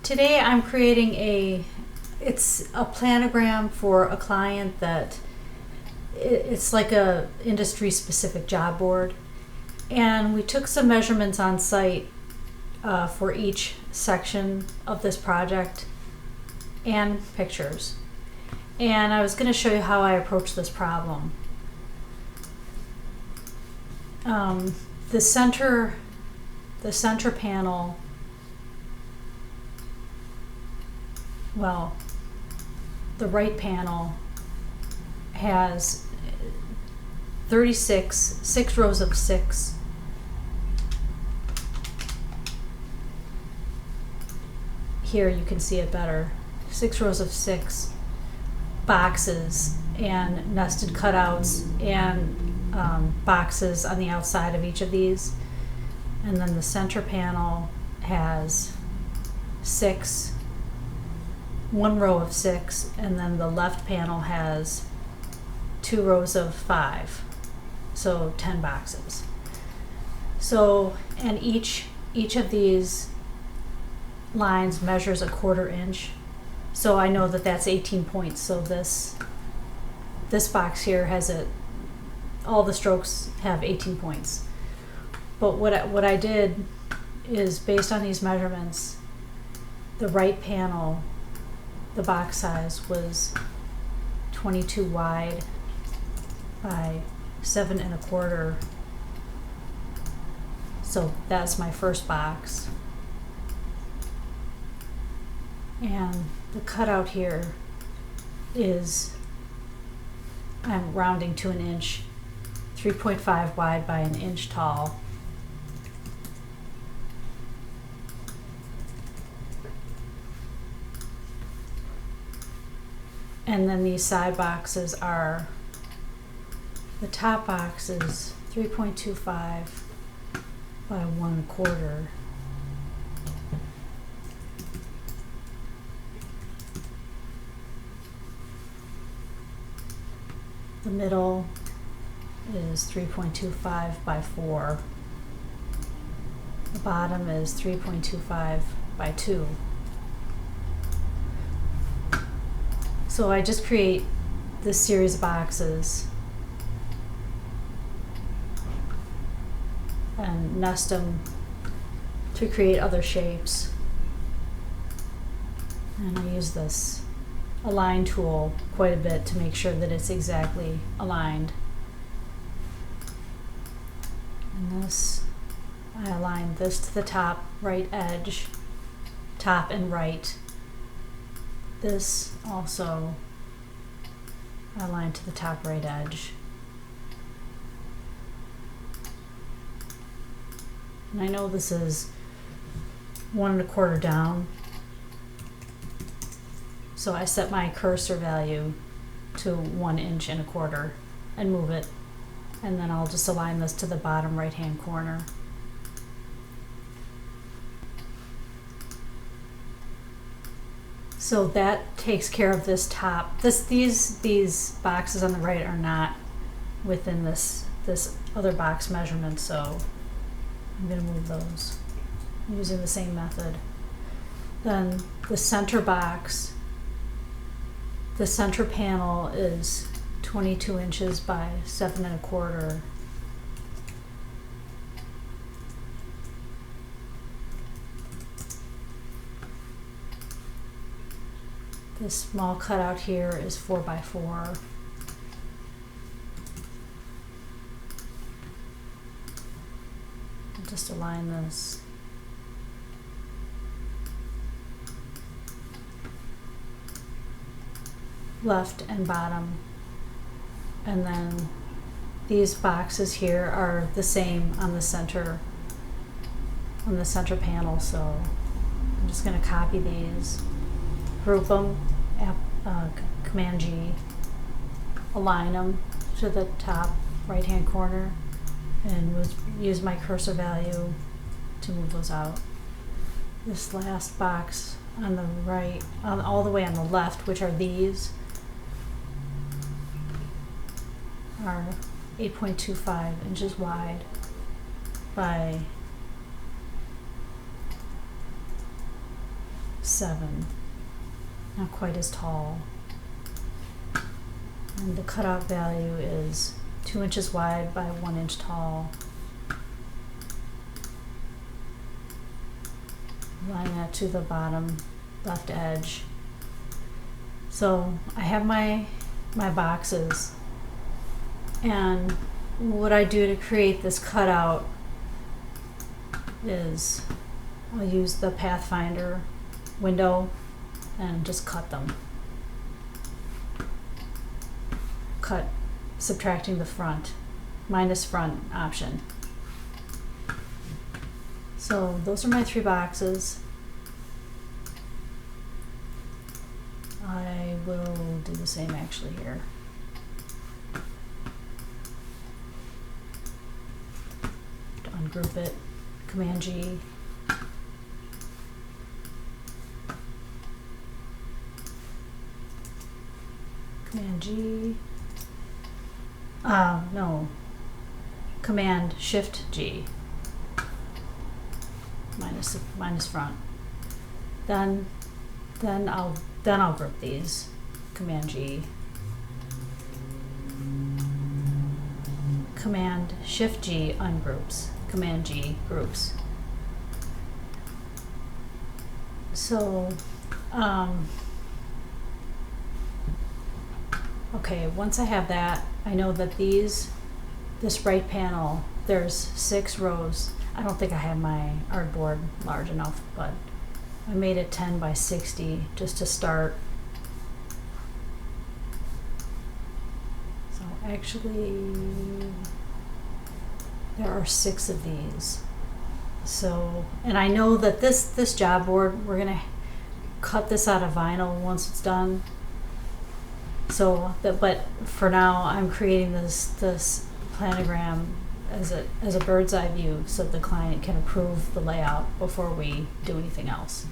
Today I'm creating it's a planogram for a client that it's like a industry specific job board. And we took some measurements on site for each section of this project and pictures. And I was going to show you how I approach this problem. The center panel, well, the right panel has 6 rows of 6. Here you can see it better. 6 rows of 6 boxes and nested cutouts and boxes on the outside of each of these. And then the center panel has 1 row of 6, and then the left panel has 2 rows of 5, so 10 boxes. So, and each of these lines measures a 1/4 inch, so I know that that's 18 points. So this box here has all the strokes have 18 points. But what I did is, based on these measurements, the right panel, the box size was 22 wide by 7 1/4. So that's my first box. And the cutout here is, I'm rounding to an inch, 3.5 wide by 1 inch tall. And then these side boxes are, the top box is 3.25 by 1/4. The middle is 3.25 by 4. The bottom is 3.25 by 2. So I just create this series of boxes and nest them to create other shapes. And I use this align tool quite a bit to make sure that it's exactly aligned. And this, I align this to the top right edge, top and right. This also I align to the top right edge. And I know this is 1 1/4 down, so I set my cursor value to 1 inch and 1/4 and move it. And then I'll just align this to the bottom right hand corner. So that takes care of this top. These boxes on the right are not within this other box measurement, so I'm going to move those using the same method. Then the center box, the center panel is 22 inches by 7 1/4. This small cutout here is 4 by 4. I'll just align this. Left and bottom. And then these boxes here are the same on the center panel, so I'm just going to copy these, group them, Command G, align them to the top right hand corner, and use my cursor value to move those out. This last box on the right, all the way on the left, which are these, are 8.25 inches wide by 7, not quite as tall. And the cutout value is 2 inches wide by 1 inch tall. Line that to the bottom left edge. So I have my boxes, and what I do to create this cutout is I'll use the Pathfinder window and just cut them. Cut, subtracting the front, minus front option. So those are my 3 boxes. I will do the same actually here. To ungroup it, Command G. Command G. No. Command Shift G. Minus front. Then I'll group these. Command G. Command Shift G ungroups. Command G groups. So, okay, once I have that, I know that this right panel, there's 6 rows. I don't think I have my artboard large enough, but I made it 10 by 60 just to start. So actually, there are 6 of these. So, and I know that this job board, we're gonna cut this out of vinyl once it's done. So, but for now, I'm creating this planogram as a bird's eye view, so the client can approve the layout before we do anything else.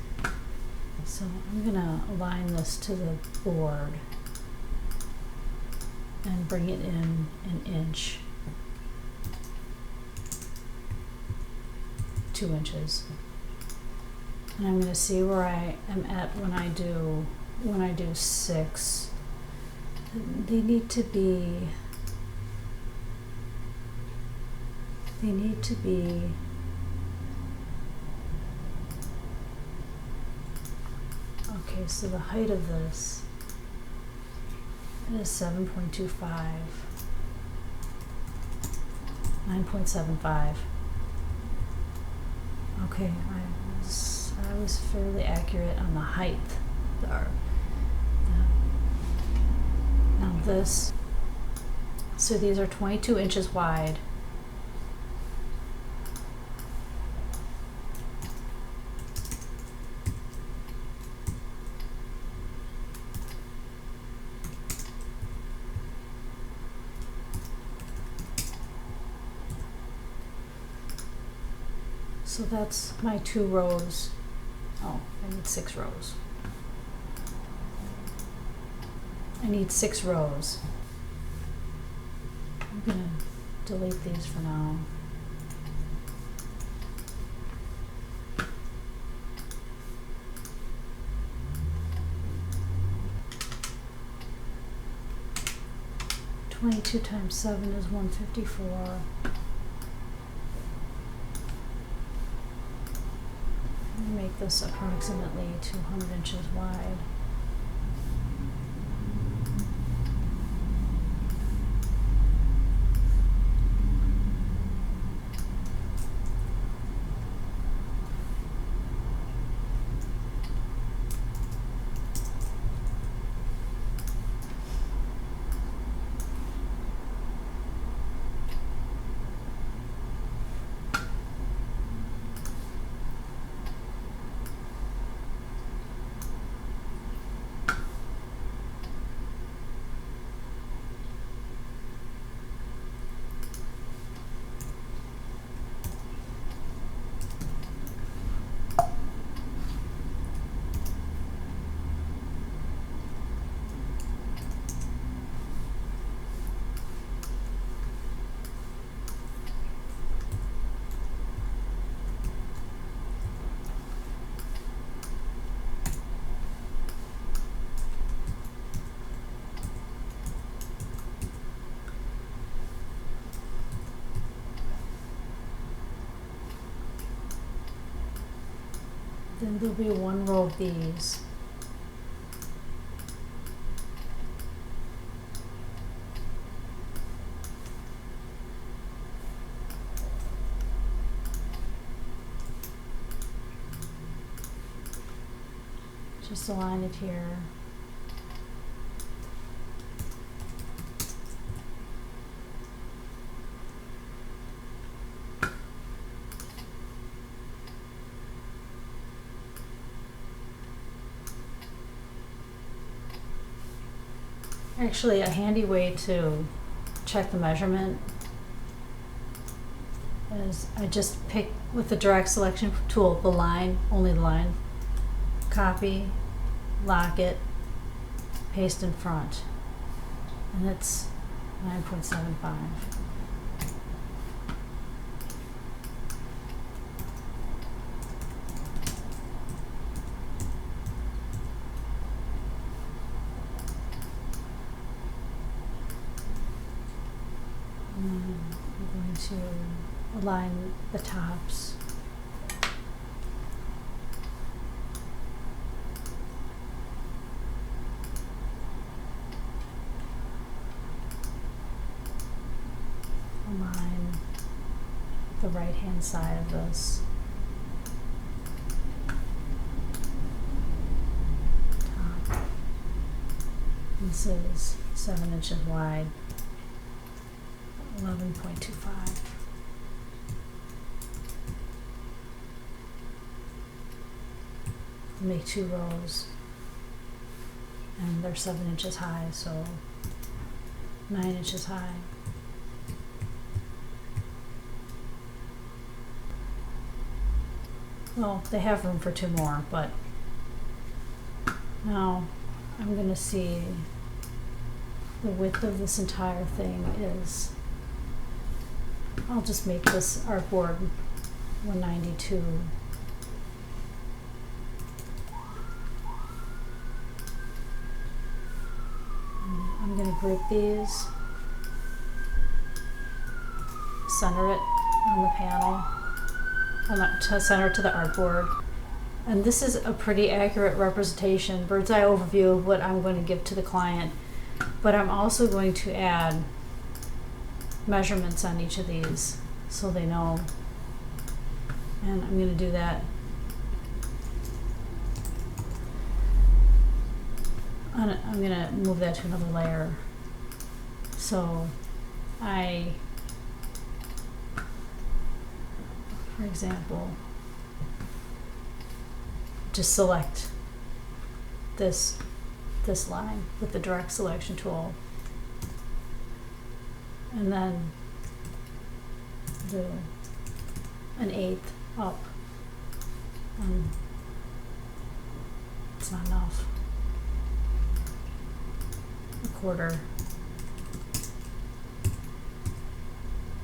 So I'm gonna align this to the board and bring it in an inch, 2 inches, and I'm gonna see where I am at when I do 6. They need to be okay, so the height of this is 7.25, 9.75. Okay, I was fairly accurate on the height there. Now this, so these are 22 inches wide. So that's my 2 rows. Oh, I need 6 rows. I need 6 rows. I'm gonna delete these for now. (22 times 7 is 154. Make this approximately 200 inches wide. And there'll be one row of these. Just align it here. Actually, a handy way to check the measurement is I just pick with the direct selection tool the line, only the line, copy, lock it, paste in front, and it's 9.75. I'm going to align the tops. Align the right hand side of this. Top. This is 7 inches wide. 11.25. Make 2 rows, and they're 7 inches high, so 9 inches high. Well, they have room for 2 more, but now I'm going to see the width of this entire thing is, I'll just make this artboard 192. I'm going to group these, center it on the panel, to center it to the artboard. And this is a pretty accurate representation, bird's eye overview of what I'm going to give to the client. But I'm also going to add measurements on each of these so they know. And I'm going to do that I'm going to move that to another layer. So I, for example, just select this line with the direct selection tool, and then do an 1/8 up, and it's not enough, 1/4,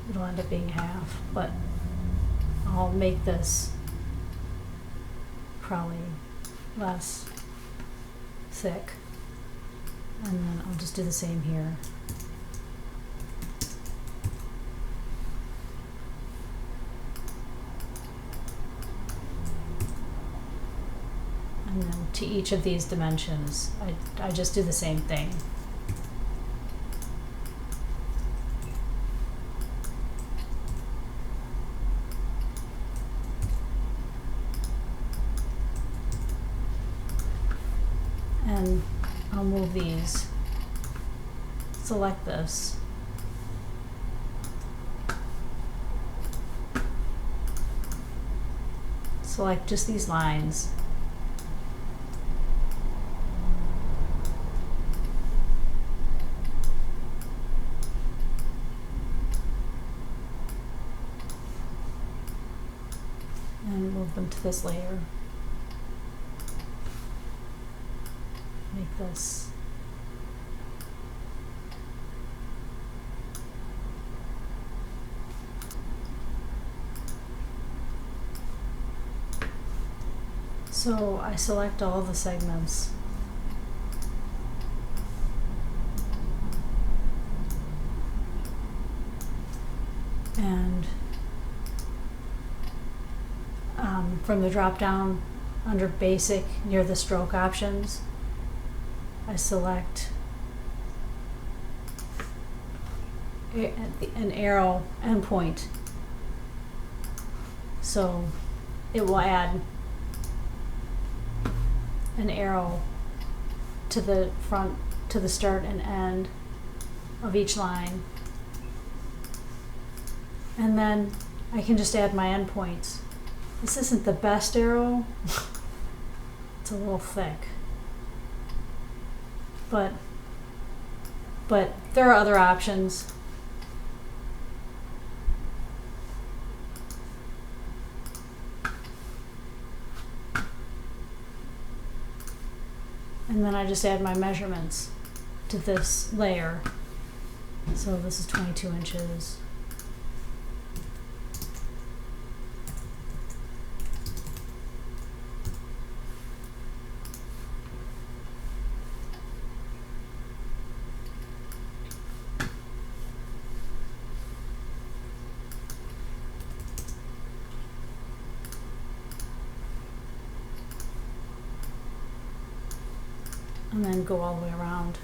it'll end up being half, but I'll make this probably less thick, and then I'll just do the same here. And then to each of these dimensions, I just do the same thing. And I'll move these, select this, select just these lines, and move them to this layer. Make this so I select all the segments, and from the drop down under basic near the stroke options, I select an arrow endpoint. So it will add an arrow to the front, to the start and end of each line. And then I can just add my endpoints. This isn't the best arrow. It's a little thick. But there are other options. And then I just add my measurements to this layer. So this is 22 inches. And then go all the way around.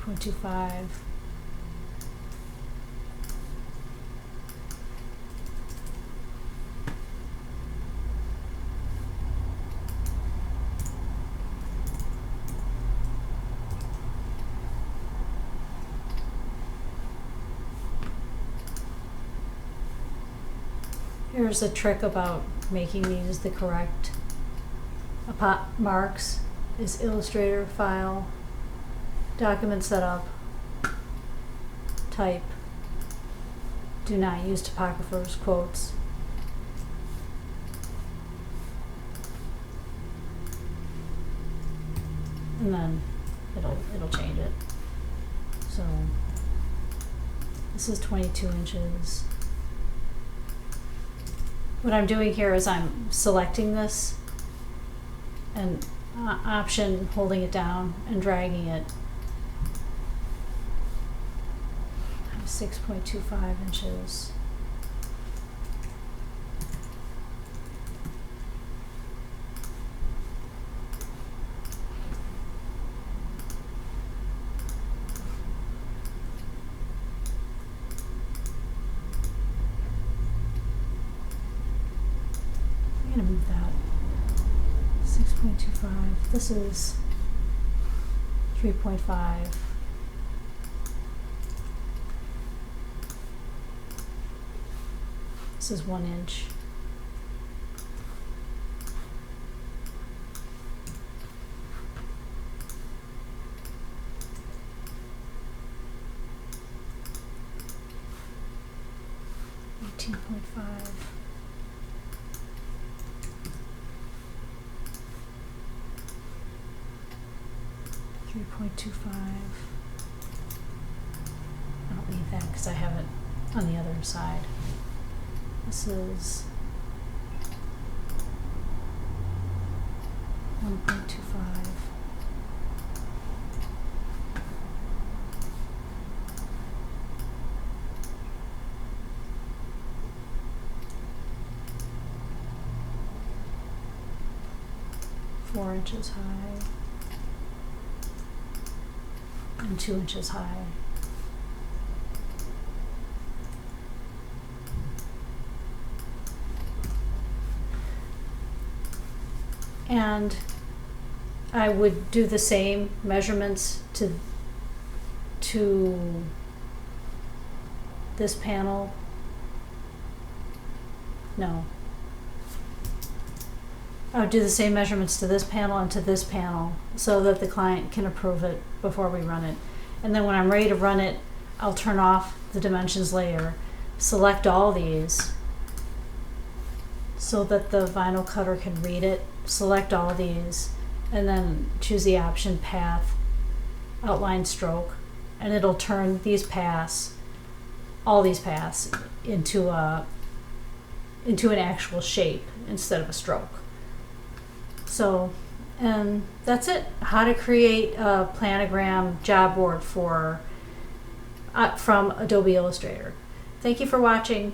3.25. Here's a trick about making these the correct marks. Is Illustrator, File, Document Setup, Type, Do Not Use Typographers, Quotes. And then it'll change it. So this is 22 inches. What I'm doing here is I'm selecting this and option holding it down and dragging it. 6.25 inches. I'm gonna move that. 6.25. This is 3.5. This is 1 inch. $18.5. $3.25. I don't need that because I have it on the other side. This is 1.25. Four inches high and 2 inches high. And I would do the same measurements to this panel. No. I would do the same measurements to this panel and to this panel so that the client can approve it before we run it. And then when I'm ready to run it, I'll turn off the dimensions layer, select all these so that the vinyl cutter can read it, select all these, and then choose the option Path, Outline Stroke, and it'll turn these paths, all these paths, into an actual shape instead of a stroke. So, and that's it. How to create a planogram job board for from Adobe Illustrator. Thank you for watching.